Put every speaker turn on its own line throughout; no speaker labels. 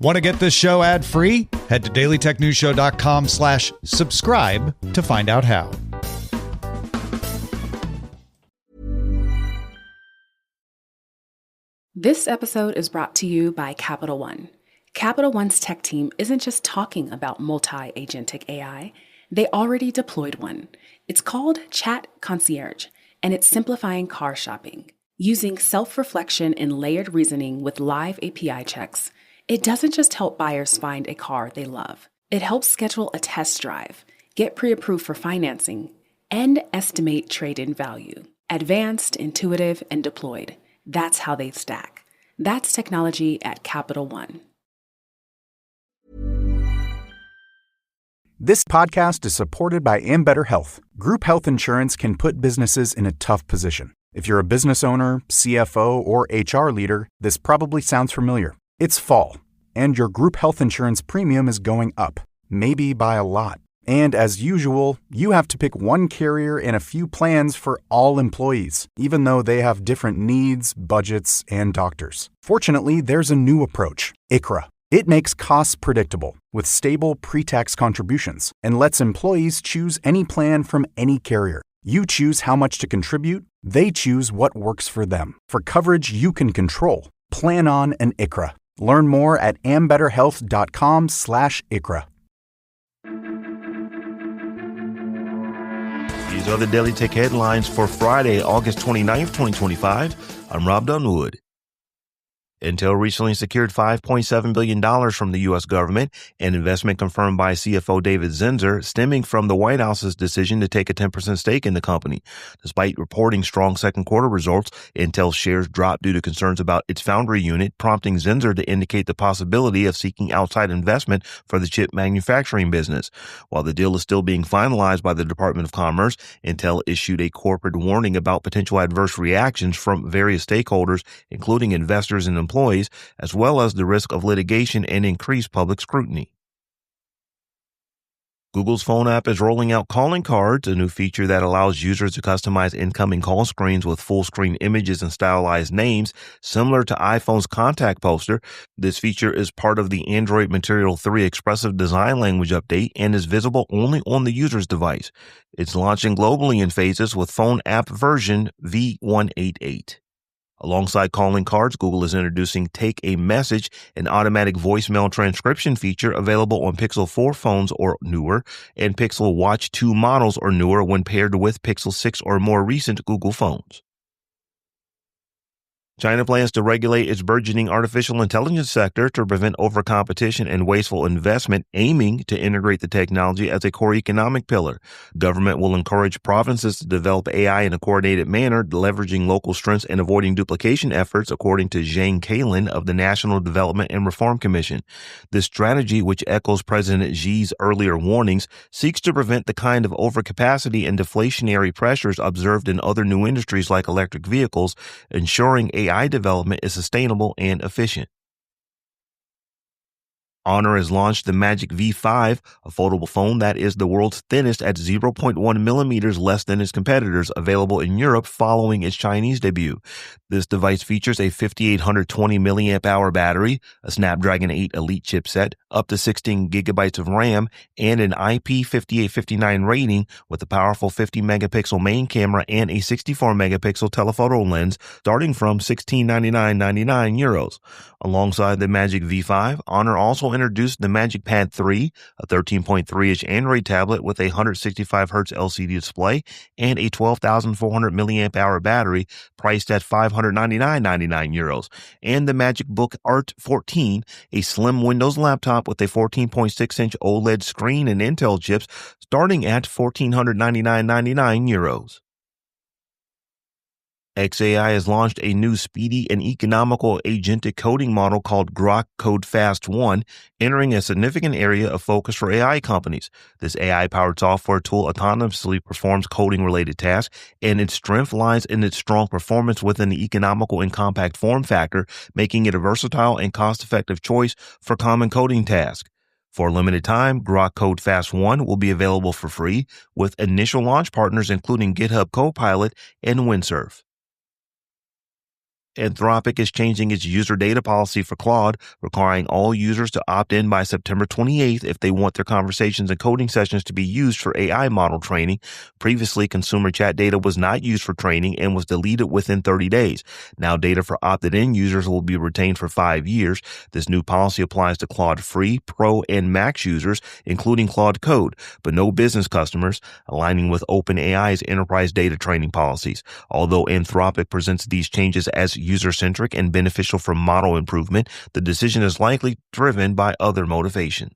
Want to get this show ad-free? Head to dailytechnewsshow.com/subscribe to find out how.
This episode is brought to you by Capital One. Capital One's tech team isn't just talking about multi-agentic AI, they already deployed one. It's called Chat Concierge, and it's simplifying car shopping. Using self-reflection and layered reasoning with live API checks, it doesn't just help buyers find a car they love. It helps schedule a test drive, get pre-approved for financing, and estimate trade-in value. Advanced, intuitive, and deployed. That's how they stack. That's technology at Capital One.
This podcast is supported by Ambetter Health. Group health insurance can put businesses in a tough position. If you're a business owner, CFO, or HR leader, this probably sounds familiar. It's fall, and your group health insurance premium is going up, maybe by a lot. And as usual, you have to pick one carrier and a few plans for all employees, even though they have different needs, budgets, and doctors. Fortunately, there's a new approach, ICHRA. It makes costs predictable with stable pre-tax contributions and lets employees choose any plan from any carrier. You choose how much to contribute, they choose what works for them. For coverage you can control, plan on an ICHRA. Learn more at ambetterhealth.com/ICHRA.
These are the Daily Tech headlines for Friday, August 29th, 2025. I'm Rob Dunwood. Intel recently secured $5.7 billion from the U.S. government, an investment confirmed by CFO David Zinsser, stemming from the White House's decision to take a 10% stake in the company. Despite reporting strong second quarter results, Intel shares dropped due to concerns about its foundry unit, prompting Zinsser to indicate the possibility of seeking outside investment for the chip manufacturing business. While the deal is still being finalized by the Department of Commerce, Intel issued a corporate warning about potential adverse reactions from various stakeholders, including investors and employees, as well as the risk of litigation and increased public scrutiny. Google's phone app is rolling out calling cards, a new feature that allows users to customize incoming call screens with full-screen images and stylized names, similar to iPhone's contact poster. This feature is part of the Android Material 3 expressive design language update and is visible only on the user's device. It's launching globally in phases with phone app version V188. Alongside calling cards, Google is introducing Take a Message, an automatic voicemail transcription feature available on Pixel 4 phones or newer, and Pixel Watch 2 models or newer when paired with Pixel 6 or more recent Google phones. China plans to regulate its burgeoning artificial intelligence sector to prevent overcompetition and wasteful investment, aiming to integrate the technology as a core economic pillar. Government will encourage provinces to develop AI in a coordinated manner, leveraging local strengths and avoiding duplication efforts, according to Zhang Kalin of the National Development and Reform Commission. This strategy, which echoes President Xi's earlier warnings, seeks to prevent the kind of overcapacity and deflationary pressures observed in other new industries like electric vehicles, ensuring AI development is sustainable and efficient. Honor has launched the Magic V5, a foldable phone that is the world's thinnest at 0.1 millimeters less than its competitors, available in Europe following its Chinese debut. This device features a 5820 milliamp hour battery, a Snapdragon 8 Elite chipset, up to 16 gigabytes of RAM, and an IP5859 rating with a powerful 50 megapixel main camera and a 64 megapixel telephoto lens, starting from €1699.99. Alongside the Magic V5, Honor also introduced the Magic Pad 3, a 13.3-inch Android tablet with a 165Hz LCD display and a 12,400 milliamp hour battery, priced at €599.99, and the Magic Book Art 14, a slim Windows laptop with a 14.6-inch OLED screen and Intel chips, starting at €1,499.99. XAI has launched a new speedy and economical agentic coding model called Grok Code Fast 1, entering a significant area of focus for AI companies. This AI-powered software tool autonomously performs coding-related tasks, and its strength lies in its strong performance within the economical and compact form factor, making it a versatile and cost-effective choice for common coding tasks. For a limited time, Grok Code Fast 1 will be available for free, with initial launch partners including GitHub Copilot and Windsurf. Anthropic is changing its user data policy for Claude, requiring all users to opt in by September 28th if they want their conversations and coding sessions to be used for AI model training. Previously, consumer chat data was not used for training and was deleted within 30 days. Now, data for opted-in users will be retained for 5 years. This new policy applies to Claude Free, Pro, and Max users, including Claude Code, but no business customers, aligning with OpenAI's enterprise data training policies. Although Anthropic presents these changes as user-centric and beneficial for model improvement, the decision is likely driven by other motivations.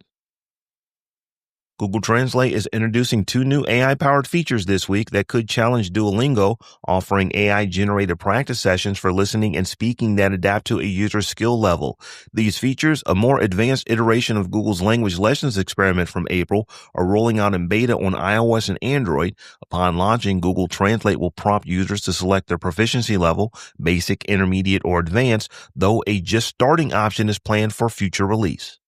Google Translate is introducing 2 new AI-powered features this week that could challenge Duolingo, offering AI-generated practice sessions for listening and speaking that adapt to a user's skill level. These features, a more advanced iteration of Google's language lessons experiment from April, are rolling out in beta on iOS and Android. Upon launching, Google Translate will prompt users to select their proficiency level, basic, intermediate, or advanced, though a just starting option is planned for future release.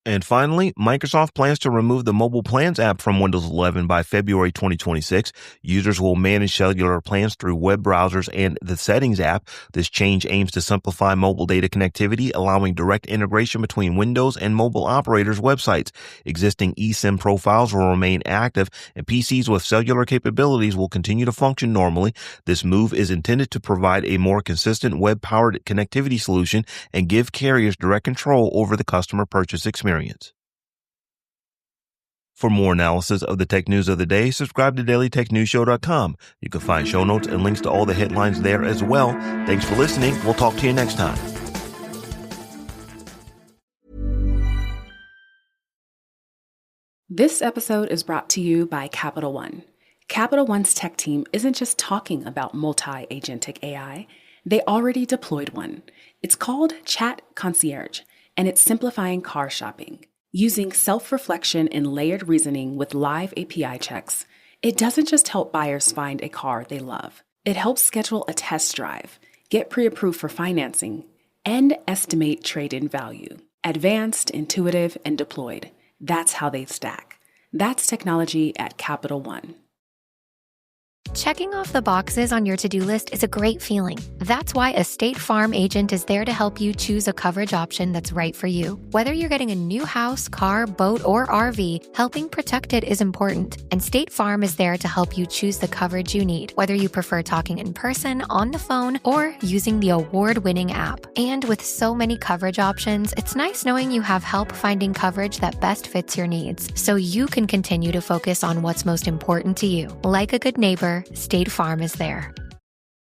And finally, Microsoft plans to remove the Mobile Plans app from Windows 11 by February 2026. Users will manage cellular plans through web browsers and the Settings app. This change aims to simplify mobile data connectivity, allowing direct integration between Windows and mobile operators' websites. Existing eSIM profiles will remain active, and PCs with cellular capabilities will continue to function normally. This move is intended to provide a more consistent web-powered connectivity solution and give carriers direct control over the customer purchase experience. For more analysis of the tech news of the day, subscribe to dailytechnewsshow.com. You can find show notes and links to all the headlines there as well. Thanks for listening. We'll talk to you next time.
This episode is brought to you by Capital One. Capital One's tech team isn't just talking about multi-agentic AI. They already deployed one. It's called Chat Concierge, and it's simplifying car shopping. Using self-reflection and layered reasoning with live API checks, it doesn't just help buyers find a car they love. It helps schedule a test drive, get pre-approved for financing, and estimate trade-in value. Advanced, intuitive, and deployed. That's how they stack. That's technology at Capital One.
Checking off the boxes on your to-do list is a great feeling. That's why a State Farm agent is there to help you choose a coverage option that's right for you. Whether you're getting a new house, car, boat, or RV, helping protect it is important. And State Farm is there to help you choose the coverage you need, whether you prefer talking in person, on the phone, or using the award-winning app. And with so many coverage options, it's nice knowing you have help finding coverage that best fits your needs, so you can continue to focus on what's most important to you. Like a good neighbor, State Farm is there.